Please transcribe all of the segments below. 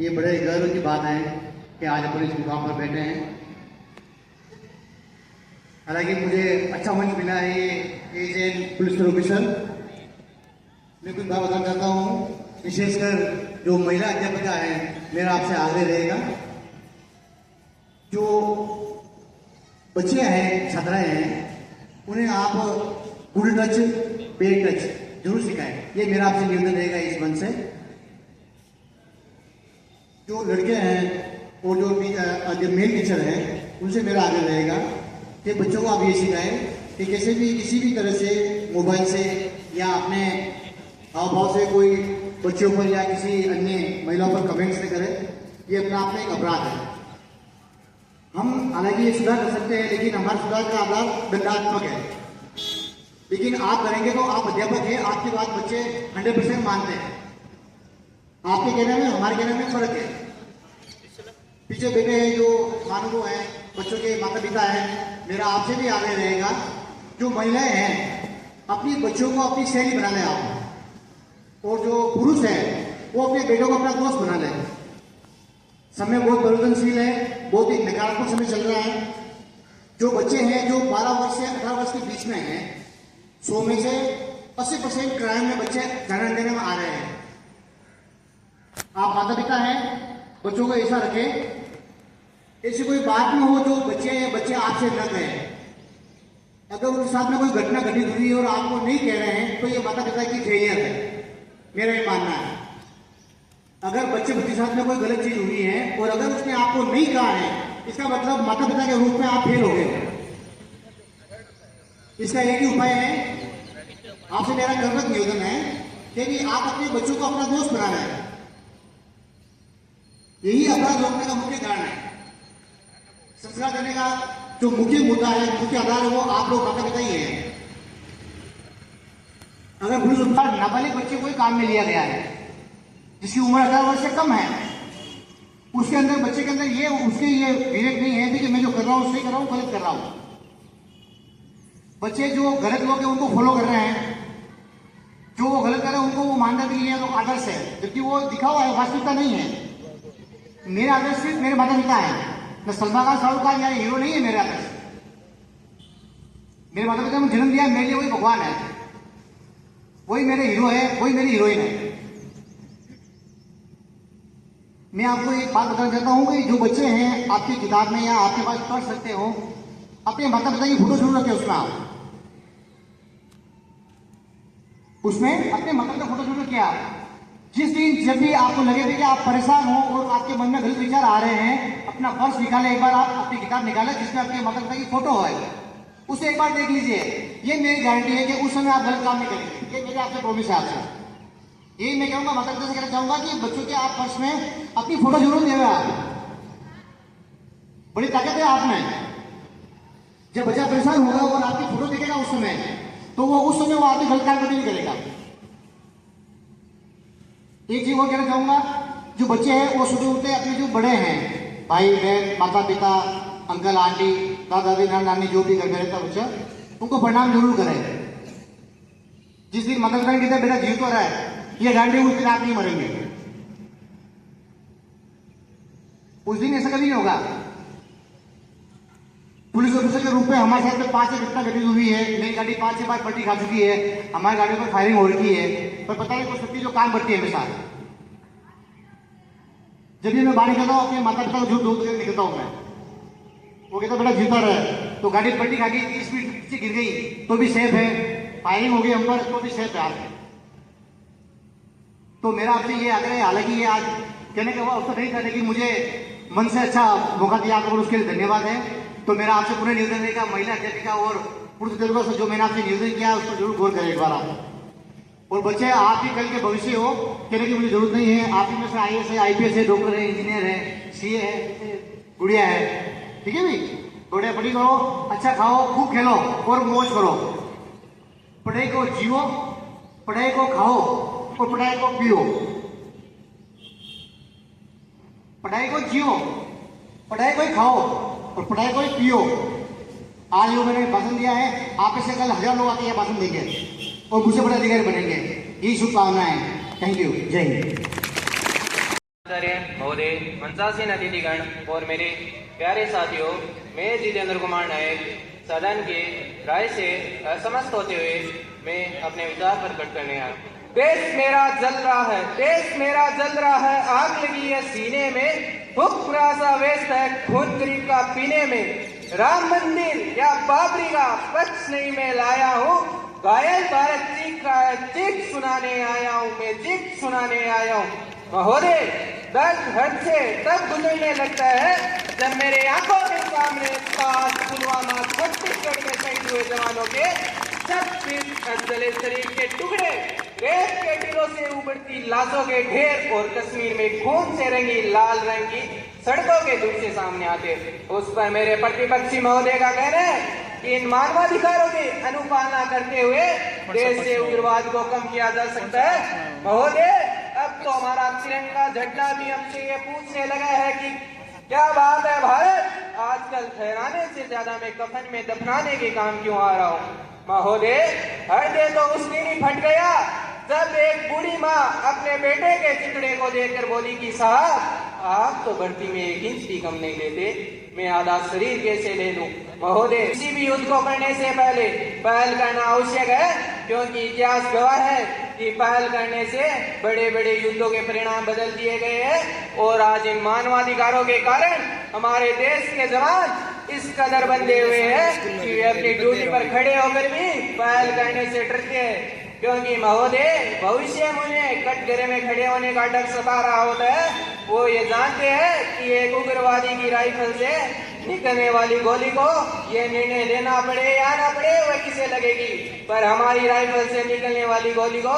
ये बड़े गर्व की बात है कि आज अपन इस मुकाम पर बैठे हैं। हालांकि मुझे अच्छा मंच मिला है ये एज एन पुलिस ऑफिसर। मैं कुछ बात बताना चाहता हूँ, विशेषकर जो महिला अध्यापिका है, मेरा आपसे आग्रह रहेगा, जो बच्चे हैं, छात्राएं हैं, उन्हें आप गुड टच बेड टच जरूर सिखाएं। ये मेरा आपसे निवेदन रहेगा इस मंच से। जो लड़के हैं और जो मेल टीचर हैं, उनसे मेरा आग्रह रहेगा कि बच्चों को आप ये सिखाएं कि कैसे भी किसी भी तरह से मोबाइल से या अपने हाव भाव से कोई बच्चों पर या किसी अन्य महिलाओं पर कमेंट्स न करें। ये अपना आप में एक अपराध है। हम हालांकि ये सुधार कर सकते हैं, लेकिन हमारे सुधार का अपराध दंडात्मक है। लेकिन आप करेंगे तो आप अध्यापक हैं, आपकी बात बच्चे 100% मानते हैं। आपके कहने में हमारे कहने में फर्क है। पीछे बैठे हैं जो मानव हैं, बच्चों के माता पिता हैं, मेरा आपसे भी आग्रह रहेगा, जो महिलाएं हैं अपनी बच्चों को अपनी सहेली बना लें आप, और जो पुरुष है वो अपने बेटों को अपना दोस्त बना लें। समय बहुत परिवर्तनशील है, बहुत ही नकारात्मक समय चल रहा है। जो बच्चे हैं जो 12 वर्ष से 18 वर्ष के बीच में हैं, 100 में से 80% क्राइम में बच्चे जन्म देने में आ रहे हैं। आप माता पिता हैं, बच्चों को ऐसा रखें, ऐसी कोई बात न हो जो बच्चे आपसे न कहें। अगर उनके साथ में कोई घटना घटित हुई और आपको नहीं कह रहे हैं तो ये माता पिता की फेलियर है, मेरा ये मानना है। अगर बच्चे के साथ में कोई गलत चीज हुई है और अगर उसने आपको नहीं कहा है, इसका मतलब माता पिता के रूप में आप फेल हो गए। इसका एक ही उपाय है, आपसे मेरा करवत निवेदन है कि आप अपने बच्चों को अपना दोस्त बना रहे हैं। यही अपराध रोकने का मुख्य कारण है। संस्कार देने का जो मुख्य मुद्दा है, मुख्य आधार है, वो आप लोग माता पिता ही है। अगर पुलिस उत्पाद नाबालिग बच्चे को काम में लिया गया है जिसकी उम्र 18 वर्ष से कम है, उसके अंदर बच्चे के अंदर ये विवेक नहीं है कि मैं जो कर रहा हूं सही कर रहा हूं, गलत कर रहा हूं। बच्चे जो गलत लोग हैं उनको फॉलो कर रहे हैं, जो वो गलत कर रहे हैं उनको वो मानते हैं कि ये लोग आदर्श है, जबकि वो दिखा हुआ है, वास्तविकता नहीं है। मेरा आदर्श सिर्फ मेरे माता पिता है, न सलमान खान, शाहरुख खान या हीरो नहीं है मेरा आदर्श। मेरे माता पिता ने जन्म दिया, मेरे लिए वही भगवान है, वही मेरे हीरो है, वही मेरी हीरोइन है। मैं आपको एक बात बताना चाहता हूं कि जो बच्चे हैं आपकी किताब में या आपके पास पढ़ सकते हो, अपने माता पिता की फोटो जरूर रखें उसमें अपने माता पिता फोटो जरूर रखिए आप। जिस दिन जब भी आपको लगे कि आप परेशान हो और आपके मन में गलत विचार आ रहे हैं, अपना पर्स निकाले, एक बार आप अपनी किताब निकालें जिसमें आपके माता पिता की फोटो है, उसे एक बार देख लीजिए। ये मेरी गारंटी है कि उस समय आप गलत काम नहीं करेंगे। ये मेरे आपसे प्रॉमिस है आपसे। यही मैं कहूंगा, माता पिता से कहना चाहूंगा कि बच्चों के आप पर्स में अपनी फोटो जरूर देवे। आप बड़ी ताकत है आप में। जब बच्चा परेशान होगा और आपकी फोटो देखेगा उस समय, तो वो उस समय वो आपकी गलत काम कभी नहीं करेगा। एक चीज और कहना चाहूंगा, जो बच्चे हैं वो सुबह उठते अपने जो बड़े हैं, भाई बहन, माता पिता, अंकल आंटी, दादा दादी, नाना नानी, जो भी घर में रहता बच्चा, उनको प्रणाम जरूर करें। जिस दिन माता पिता ने कहते बेटा जीव तो रहा है, ये गांधी, उस दिन आप नहीं मरेंगे। उस दिन ऐसा कभी नहीं होगा। पुलिस ऑफिसर के रूप में हमारे साथ में 5 से घटना घटित हुई है। मेरी गाड़ी 5 से 5 पलटी खा चुकी है, हमारी गाड़ी पर फायरिंग हो रही है, पर पता नहीं कुछ सत्य जो काम करती है मेरे साथ। जब भी मैं बाहर निकलता हूँ अपने माता पिता को झूठ बोल के निकलता हूँ मैं। वो कहता बेटा जीता रहे, तो गाड़ी पलटी खा गई, स्पीड पीछे गिर गई तो भी सेफ है, फायरिंग हो गई हम पर तो भी सेफ है आप। तो मेरा आपसे ये आग्रह है, हालांकि ये आज कहने का अवसर नहीं था, लेकिन मुझे मन से अच्छा मौका दिया आपको, उसके लिए धन्यवाद है। तो मेरा आपसे पूरा निवेदन रहेगा, महिला अध्यापिका और पुरुष अध्यापिका से जो मैंने आपसे निवेदन किया उस पर जरूर गौर करें एक बार आप। और बच्चे आप ही कल के भविष्य हो, कहने की मुझे जरूरत नहीं है। आप ही में से IAS है, IPS है, डॉक्टर है, इंजीनियर है, CA है, गुड़िया है, ठीक है भाई। बढ़िया पढ़ी करो, अच्छा खाओ, खूब खेलो और मौज करो। पढ़ाई को जियो, पढ़ाई को खाओ और पढ़ाई को पियो। पढ़ाई को जियो, पढ़ाई को ही खाओ और पढ़ाई को ही पियो। आज जो मैंने भाषण दिया है, आप इससे कल 1000 लोग आके यह भाषण देंगे और मुझसे बड़े अधिकारी बनेंगे। यही शुभकामनाएं। Thank you. जय हिंद। आचार्य महोदय, मंचासीन अतिथिगण और मेरे प्यारे साथियों, मैं जितेंद्र कुमार नायक सदन के राय से असमस्त होते हुए मैं अपने विचार प्रकट करने आया। देश मेरा जल रहा है, देश मेरा जल रहा है, आग लगी है सीने में, भूख प्यासा व्यस्त है खून गरीब का पीने में। राम मंदिर या बाबरी का पक्ष नहीं मैं लाया हूँ, घायल भारत चीख रहा है, चीख सुनाने आया हूँ, मैं चीख सुनाने आया हूँ। महोदय, दर्द हद से तब गुजरने लगता है जब मेरे आंखों के सामने पुलवामा छत्तीसगढ़ में शहीद हुए जवानों के 36 जले शरीर के टुकड़े, रेत के टीलों से उबड़ती लाशों के ढेर और कश्मीर में खून से रंगी लाल रंग की सड़कों के दूर से सामने आते। उस पर मेरे प्रतिपक्षी महोदय का कहना है कि इन मानवाधिकारों की अनुपालना करते हुए देश से उग्रवाद को कम किया जा सकता है। महोदय, अब तो हमारा तिरंगा झंडा भी हमसे ये पूछने लगा है कि क्या बात है भारत, आजकल ठहराने से ज्यादा मैं कफन में दफनाने के काम क्यों आ रहा हूँ। महोदय, हृदय तो उस दिन ही फट गया जब एक बूढ़ी माँ अपने बेटे के चितड़े को देखकर बोली कि साहब, आप तो भर्ती में 1 इंच भी कम नहीं लेते, मैं आधा शरीर कैसे ले लूं। महोदय, किसी भी युद्ध को करने से पहले पहल करना आवश्यक है, क्योंकि इतिहास गवाह है कि पहल करने से बड़े बड़े युद्धों के परिणाम बदल दिए गए हैं। और आज इन मानवाधिकारों के कारण हमारे देश के जवान इस कदर बंधे हुए हैं कि वे अपनी ड्यूटी पर खड़े होकर भी पहल करने से डरते हैं, क्योंकि महोदय भविष्य में उन्हें कटघरे में खड़े होने का डर सता रहा होता है। वो ये जानते हैं कि एक उग्रवादी की राइफल से निकलने वाली गोली को ये निर्णय लेना पड़े या ना पड़े वह किसे लगेगी, पर हमारी राइफल से निकलने वाली गोली को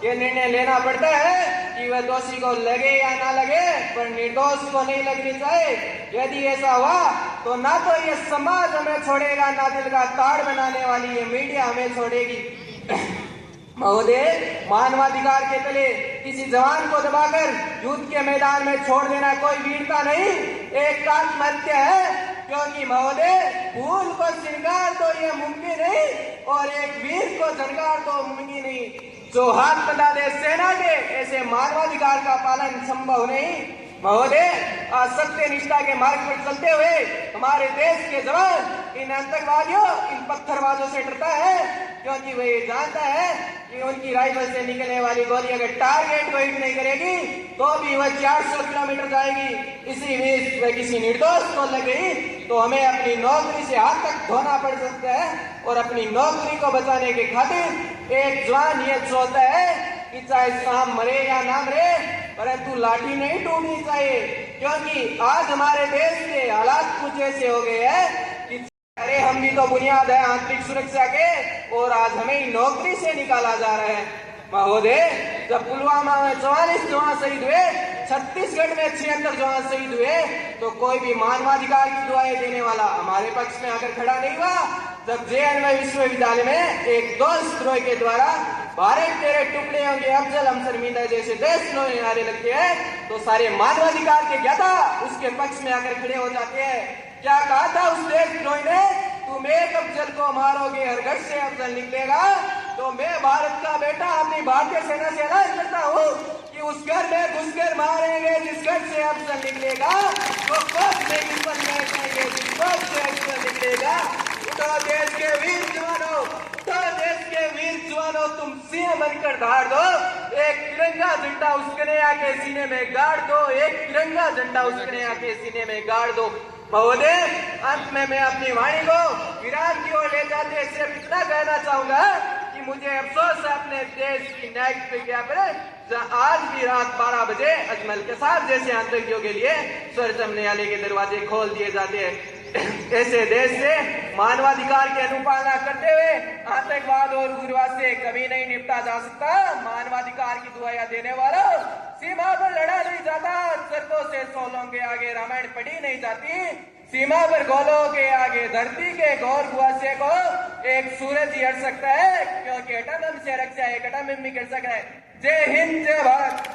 ये निर्णय लेना पड़ता है कि वह दोषी को लगे या ना लगे, पर निर्दोष को नहीं लगनी चाहिए। यदि ऐसा हुआ तो ना तो ये समाज हमें छोड़ेगा, ना दिल का ताड़ बनाने वाली ये मीडिया हमें छोड़ेगी। महोदय, मानवाधिकार के तले किसी जवान को दबाकर युद्ध के मैदान में छोड़ देना कोई वीरता नहीं, एक आत्महत्या है। क्योंकि महोदय, फूल को श्रृंगार तो ये मुमकिन नहीं और एक वीर को झनकार तो मुमकिन नहीं। जो हाथ बता दे सेना के, ऐसे मानवाधिकार का पालन संभव नहीं। महोदय, आज सत्य निष्ठा के मार्ग पर चलते हुए हमारे देश के जवान इन आतंकवादियों, इन पत्थरबाजों से डरता है, क्योंकि वह ये जानता है कि उनकी राइफल से निकलने वाली गोली अगर टारगेट को हिट नहीं करेगी तो भी वह 400 किलोमीटर जाएगी। इसी बीच वह किसी निर्दोष को लग गई तो हमें अपनी नौकरी से हाथ तक धोना पड़ सकता है। और अपनी नौकरी को बचाने के खातिर एक जवान ये सोचता है कि चाहे शाम मरे या ना मरे, परंतु लाठी नहीं टूटनी चाहिए। क्योंकि आज हमारे देश के हालात कुछ ऐसे हो गए हैं कि अरे हम भी तो बुनियाद है आंतरिक सुरक्षा के, और आज हमें नौकरी से निकाला जा रहा है। महोदय, जब पुलवामा में 44 जवान शहीद हुए, छत्तीसगढ़ में 76 जवान शहीद हुए, तो कोई भी मानवाधिकार की दुआएं देने वाला हमारे पक्ष में आकर खड़ा नहीं हुआ। जब JNY विश्वविद्यालय में एक देशद्रोही के द्वारा भारत तेरे टुकड़े होंगे अफजल हम शर्मिंदा जैसे देशद्रोही नारे लगते हैं, तो सारे मानवाधिकार के ज्ञाता उसके पक्ष में आकर खड़े हो जाते हैं। क्या कहा था उस देशद्रोही ने, तुम एक अफजल को मारोगे हर घर से अफजल निकलेगा। तो मैं भारत का बेटा अपनी भारतीय सेना से ऐलान करता हूँ कि उस घर में घुसकर मारेंगे जिस घर से अफजल निकलेगा, तो कब से जिस घर से अफजल निकलेगा। तो देश के वीर जवानों, तो देश के वीर जवानों, तुम सिंह बनकर धार दो, एक तिरंगा झंडा उस कन्हैया के सीने में गाड़ दो, एक तिरंगा झंडा उस कन्हैया के सीने में गाड़ दो। महोदय, अंत में मैं अपनी वाणी को विराम की ओर ले जाते सिर्फ इतना कहना चाहूंगा कि मुझे अफसोस है अपने देश की न्यायिक प्रक्रिया पर, जहाँ आज भी रात 12 बजे अजमल कसाब जैसे आतंकियों के लिए सर्वोच्च न्यायालय के दरवाजे खोल दिए जाते हैं। ऐसे देश से मानवाधिकार की अनुपालना करते हुए आतंकवाद और उग्रवाद से कभी नहीं निपटा जा सकता। मानवाधिकार की दुआएं देने वालों, सीमा पर लड़ा नहीं जाता, सरकों से सोलों के आगे रामायण पढ़ी नहीं जाती। सीमा पर गोलों के आगे धरती के घोर कुआसे को एक सूरज ही हट सकता है, क्योंकि एटम से रक्षा एक एटम भी कर सकता है। जय हिंद, जय भारत।